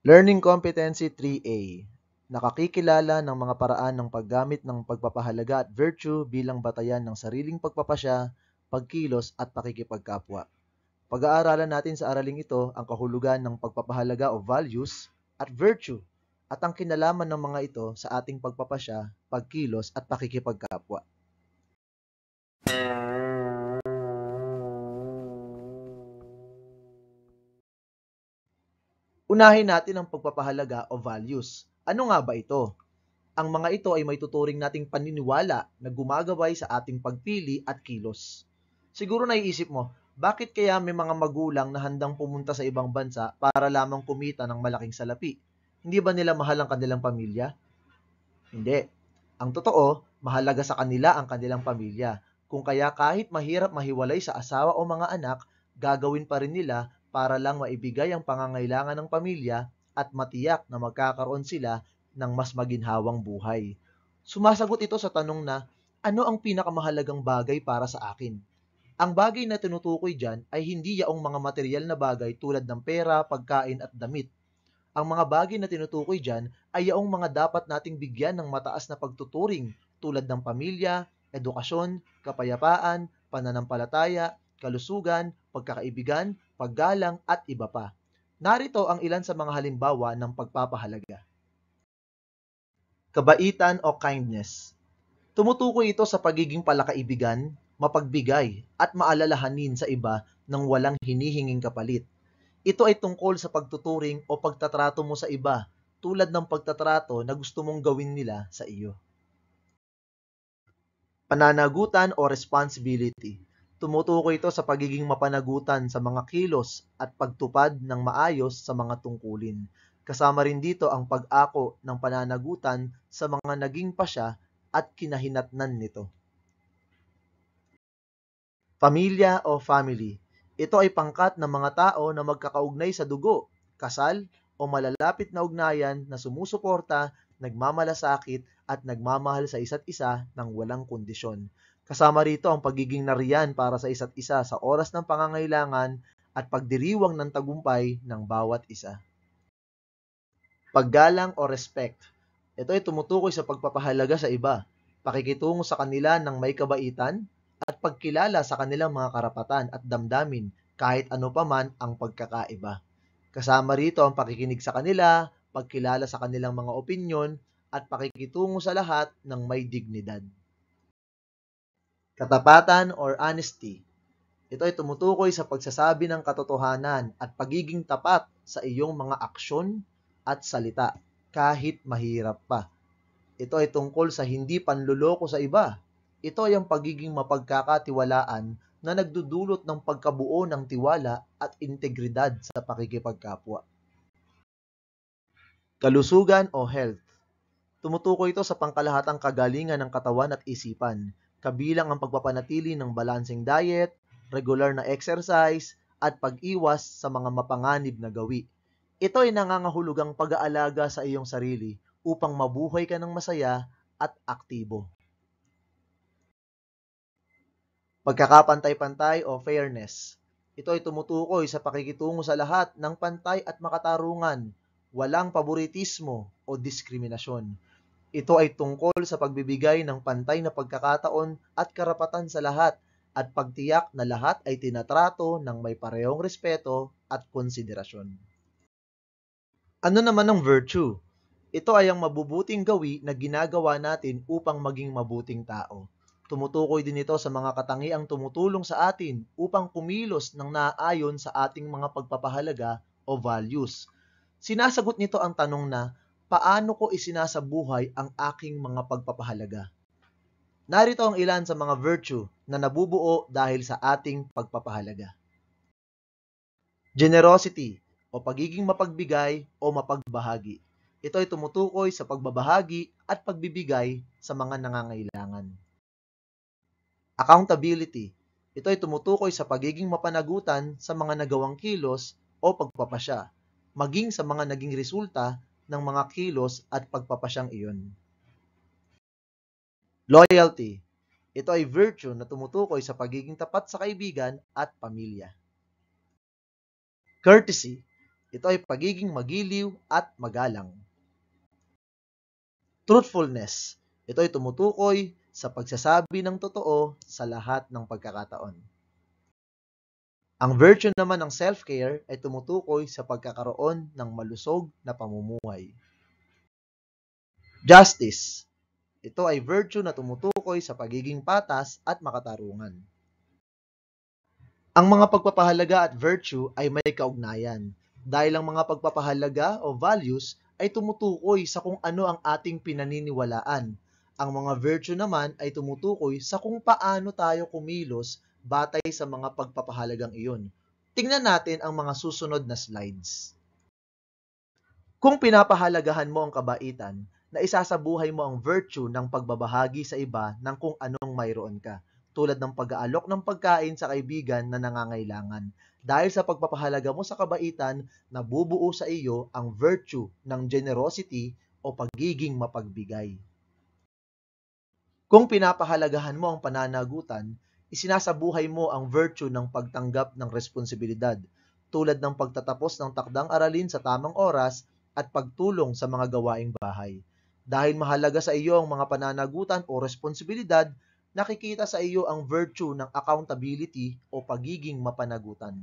Learning Competency 3A. Nakakikilala ng mga paraan ng paggamit ng pagpapahalaga at virtue bilang batayan ng sariling pagpapasya, pagkilos at pakikipagkapwa. Pag-aaralan natin sa araling ito ang kahulugan ng pagpapahalaga o values at virtue at ang kinalaman ng mga ito sa ating pagpapasya, pagkilos at pakikipagkapwa. Unahin natin ang pagpapahalaga o values. Ano nga ba ito? Ang mga ito ay may tuturing nating paniniwala na gumagabay sa ating pagpili at kilos. Siguro naiisip mo, bakit kaya may mga magulang na handang pumunta sa ibang bansa para lamang kumita ng malaking salapi? Hindi ba nila mahal ang kanilang pamilya? Hindi. Ang totoo, mahalaga sa kanila ang kanilang pamilya. Kung kaya kahit mahirap mahiwalay sa asawa o mga anak, gagawin pa rin nila para lang maibigay ang pangangailangan ng pamilya at matiyak na magkakaroon sila ng mas maginhawang buhay. Sumasagot ito sa tanong na, ano ang pinakamahalagang bagay para sa akin? Ang bagay na tinutukoy dyan ay hindi yaong mga material na bagay tulad ng pera, pagkain at damit. Ang mga bagay na tinutukoy dyan ay yaong mga dapat nating bigyan ng mataas na pagtuturing tulad ng pamilya, edukasyon, kapayapaan, pananampalataya, kalusugan, pagkakaibigan, paggalang at iba pa. Narito ang ilan sa mga halimbawa ng pagpapahalaga. Kabaitan o kindness. Tumutukoy ito sa pagiging palakaibigan, mapagbigay, at maalalahanin sa iba nang walang hinihinging kapalit. Ito ay tungkol sa pagtuturing o pagtatrato mo sa iba, tulad ng pagtatrato na gusto mong gawin nila sa iyo. Pananagutan o responsibility. Tumutukoy ito sa pagiging mapanagutan sa mga kilos at pagtupad ng maayos sa mga tungkulin. Kasama rin dito ang pag-ako ng pananagutan sa mga naging pasya at kinahinatnan nito. Pamilya o family. Ito ay pangkat ng mga tao na magkakaugnay sa dugo, kasal, o malalapit na ugnayan na sumusuporta, nagmamalasakit, at nagmamahal sa isa't isa ng walang kondisyon. Kasama rito ang pagiging nariyan para sa isa't isa sa oras ng pangangailangan at pagdiriwang ng tagumpay ng bawat isa. Paggalang o respect. Ito ay tumutukoy sa pagpapahalaga sa iba, pakikitungo sa kanila ng may kabaitan, at pagkilala sa kanilang mga karapatan at damdamin kahit ano pa man ang pagkakaiba. Kasama rito ang pakikinig sa kanila, pagkilala sa kanilang mga opinyon, at pakikitungo sa lahat ng may dignidad. Katapatan or honesty. Ito ay tumutukoy sa pagsasabi ng katotohanan at pagiging tapat sa iyong mga aksyon at salita, kahit mahirap pa. Ito ay tungkol sa hindi panluloko sa iba. Ito ay ang pagiging mapagkakatiwalaan na nagdudulot ng pagkabuo ng tiwala at integridad sa pakikipagkapwa. Kalusugan o health. Tumutukoy ito sa pangkalahatang kagalingan ng katawan at isipan, kabilang ang pagpapanatili ng balanseng diet, regular na exercise, at pag-iwas sa mga mapanganib na gawi. Ito ay nangangahulugang pag-aalaga sa iyong sarili upang mabuhay ka ng masaya at aktibo. Pagkakapantay-pantay o fairness. Ito ay tumutukoy sa pakikitungo sa lahat ng pantay at makatarungan, walang paboritismo o diskriminasyon. Ito ay tungkol sa pagbibigay ng pantay na pagkakataon at karapatan sa lahat at pagtiyak na lahat ay tinatrato ng may parehong respeto at konsiderasyon. Ano naman ang virtue? Ito ay ang mabubuting gawi na ginagawa natin upang maging mabuting tao. Tumutukoy din ito sa mga katangiang tumutulong sa atin upang kumilos ng naaayon sa ating mga pagpapahalaga o values. Sinasagot nito ang tanong na, paano ko isinasabuhay ang aking mga pagpapahalaga? Narito ang ilan sa mga virtue na nabubuo dahil sa ating pagpapahalaga. Generosity o pagiging mapagbigay o mapagbahagi. Ito ay tumutukoy sa pagbabahagi at pagbibigay sa mga nangangailangan. Accountability. Ito ay tumutukoy sa pagiging mapanagutan sa mga nagawang kilos o pagpapasya, maging sa mga naging resulta ng mga kilos at pagpapasyang iyon. Loyalty. Ito ay virtue na tumutukoy sa pagiging tapat sa kaibigan at pamilya. Courtesy. Ito ay pagiging magiliw at magalang. Truthfulness. Ito ay tumutukoy sa pagsasabi ng totoo sa lahat ng pagkakataon. Ang virtue naman ng self-care ay tumutukoy sa pagkakaroon ng malusog na pamumuhay. Justice. Ito ay virtue na tumutukoy sa pagiging patas at makatarungan. Ang mga pagpapahalaga at virtue ay may kaugnayan dahil ang mga pagpapahalaga o values ay tumutukoy sa kung ano ang ating pinaniniwalaan. Ang mga virtue naman ay tumutukoy sa kung paano tayo kumilos batay sa mga pagpapahalagang iyon. Tingnan natin ang mga susunod na slides. Kung pinapahalagahan mo ang kabaitan, na isasabuhay mo ang virtue ng pagbabahagi sa iba ng kung anong mayroon ka, tulad ng pag-aalok ng pagkain sa kaibigan na nangangailangan. Dahil sa pagpapahalaga mo sa kabaitan, nabubuo sa iyo ang virtue ng generosity o pagiging mapagbigay. Kung pinapahalagahan mo ang pananagutan, isinasabuhay mo ang virtue ng pagtanggap ng responsibilidad, tulad ng pagtatapos ng takdang aralin sa tamang oras at pagtulong sa mga gawaing bahay. Dahil mahalaga sa iyo ang mga pananagutan o responsibilidad, nakikita sa iyo ang virtue ng accountability o pagiging mapanagutan.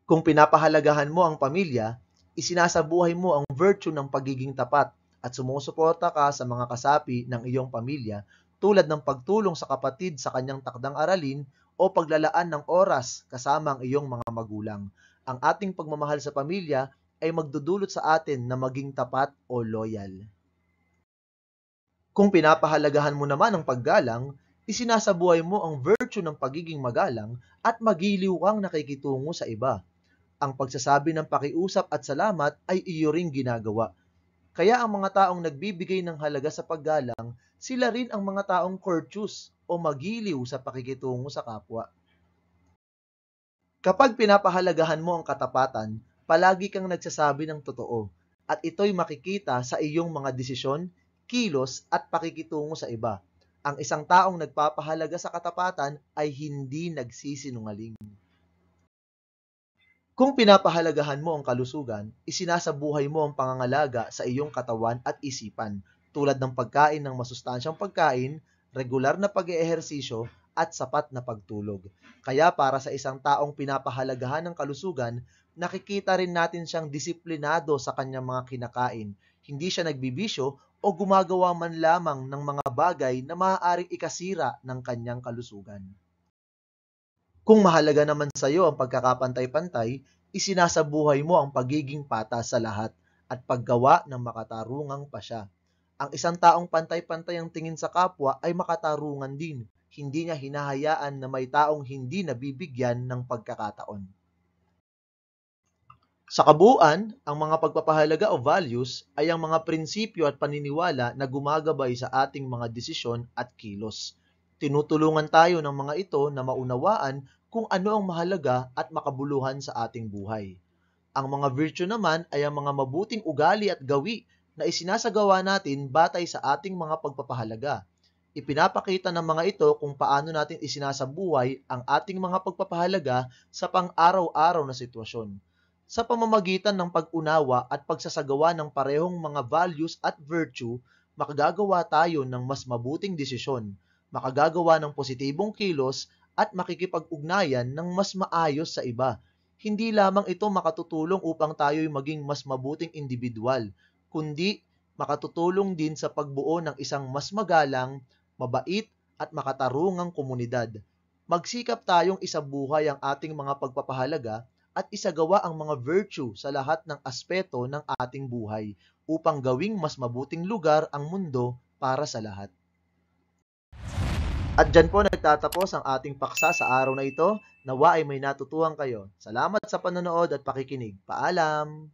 Kung pinapahalagahan mo ang pamilya, isinasabuhay mo ang virtue ng pagiging tapat at sumusuporta ka sa mga kasapi ng iyong pamilya tulad ng pagtulong sa kapatid sa kanyang takdang aralin o paglalaan ng oras kasama ang iyong mga magulang. Ang ating pagmamahal sa pamilya ay magdudulot sa atin na maging tapat o loyal. Kung pinapahalagahan mo naman ang paggalang, isinasabuhay mo ang virtue ng pagiging magalang at magiliw kang nakikitungo sa iba. Ang pagsasabi ng pakiusap at salamat ay iyo ring ginagawa. Kaya ang mga taong nagbibigay ng halaga sa paggalang, sila rin ang mga taong courteous o magiliw sa pakikitungo sa kapwa. Kapag pinapahalagahan mo ang katapatan, palagi kang nagsasabi ng totoo, at ito'y makikita sa iyong mga desisyon, kilos at pakikitungo sa iba. Ang isang taong nagpapahalaga sa katapatan ay hindi nagsisinungaling. Kung pinapahalagahan mo ang kalusugan, isinasabuhay mo ang pangangalaga sa iyong katawan at isipan, tulad ng pagkain ng masustansyang pagkain, regular na pag-eehersisyo, at sapat na pagtulog. Kaya para sa isang taong pinapahalagahan ng kalusugan, nakikita rin natin siyang disiplinado sa kanyang mga kinakain. Hindi siya nagbibisyo o gumagawa man lamang ng mga bagay na maaaring ikasira ng kanyang kalusugan. Kung mahalaga naman sa iyo ang pagkakapantay-pantay, isinasabuhay mo ang pagiging patas sa lahat at paggawa ng makatarungang pasya. Ang isang taong pantay-pantay ang tingin sa kapwa ay makatarungan din. Hindi niya hinahayaan na may taong hindi nabibigyan ng pagkakataon. Sa kabuuan, ang mga pagpapahalaga o values ay ang mga prinsipyo at paniniwala na gumagabay sa ating mga desisyon at kilos. Tinutulungan tayo ng mga ito na maunawaan kung ano ang mahalaga at makabuluhan sa ating buhay. Ang mga virtue naman ay ang mga mabuting ugali at gawi na isinasagawa natin batay sa ating mga pagpapahalaga. Ipinapakita ng mga ito kung paano natin isinasabuhay ang ating mga pagpapahalaga sa pang-araw-araw na sitwasyon. Sa pamamagitan ng pag-unawa at pagsasagawa ng parehong mga values at virtue, makagagawa tayo ng mas mabuting desisyon, makagagawa ng positibong kilos at makikipag-ugnayan ng mas maayos sa iba. Hindi lamang ito makatutulong upang tayo'y maging mas mabuting individual, kundi makatutulong din sa pagbuo ng isang mas magalang, mabait at makatarungang komunidad. Magsikap tayong isabuhay ang ating mga pagpapahalaga at isagawa ang mga virtue sa lahat ng aspeto ng ating buhay upang gawing mas mabuting lugar ang mundo para sa lahat. At dyan po nagtatapos ang ating paksa sa araw na ito. Nawa ay may natutuhan kayo. Salamat sa panonood at pakikinig. Paalam!